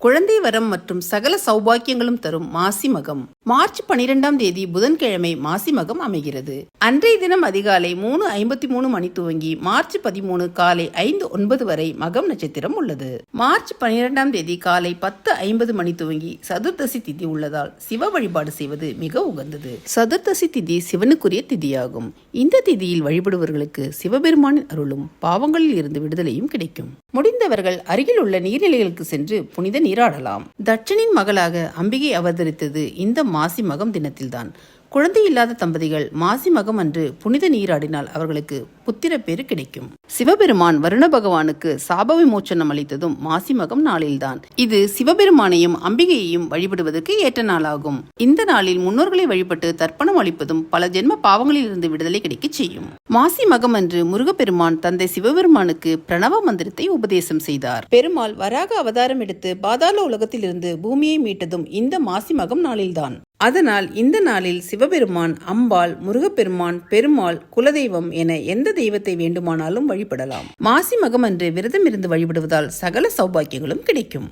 குழந்தை வரம் மற்றும் சகல சௌபாக்கியங்களும் தரும் மாசி மகம். மார்ச் 12ஆம் தேதி புதன்கிழமை மாசி மகம் அமைகிறது. அன்றைய தினம் அதிகாலை 3:53 மணி துவங்கி மார்ச் 13 காலை 5:09 வரை மகம் நட்சத்திரம் உள்ளது. மார்ச் 12ஆம் தேதி காலை 10:50 மணி துவங்கி சதுர்தசி திதி உள்ளதால் சிவ வழிபாடு செய்வது மிக உகந்தது. சதுர்தசி திதி சிவனுக்குரிய திதியாகும். இந்த திதியில் வழிபடுவர்களுக்கு சிவபெருமானின் அருளும் பாவங்களில் இருந்து விடுதலையும் கிடைக்கும். முடிந்தவர்கள் அருகில் உள்ள நீர்நிலைகளுக்கு சென்று புனித நீராடலாம். தட்சனின் மகளாக அம்பிகை அவதரித்தது இந்த மாசி மகம் தினத்தில்தான். குழந்தை இல்லாத தம்பதிகள் மாசி மகம் அன்று புனித நீராடினால் அவர்களுக்கு புத்திர பேறு கிடைக்கும். சிவபெருமான் வருண பகவானுக்கு சாப விமோச்சனம் அளித்ததும் மாசி மகம் நாளில்தான். இது சிவபெருமானையும் அம்பிகையையும் வழிபடுவதற்கு ஏற்ற நாளாகும். இந்த நாளில் முன்னோர்களை வழிபட்டு தர்ப்பணம் அளிப்பதும் பல ஜென்ம பாவங்களில் இருந்து விடுதலை கிடைக்க செய்யும். மாசி மகம் அன்று முருகப்பெருமான் தந்தை சிவபெருமானுக்கு பிரணவ மந்திரத்தை உபதேசம் செய்தார். பெருமாள் வராக அவதாரம் எடுத்து பாதாள உலகத்தில் இருந்து பூமியை மீட்டதும் இந்த மாசி மகம் நாளில்தான். அதனால் இந்த நாளில் சிவபெருமான், அம்பாள், முருகப்பெருமான், பெருமாள், குலதெய்வம் என எந்த தெய்வத்தை வேண்டுமானாலும் வழிபடலாம். மாசி மகம் அன்று விரதம் இருந்து வழிபடுவதால் சகல சௌபாக்கியங்களும் கிடைக்கும்.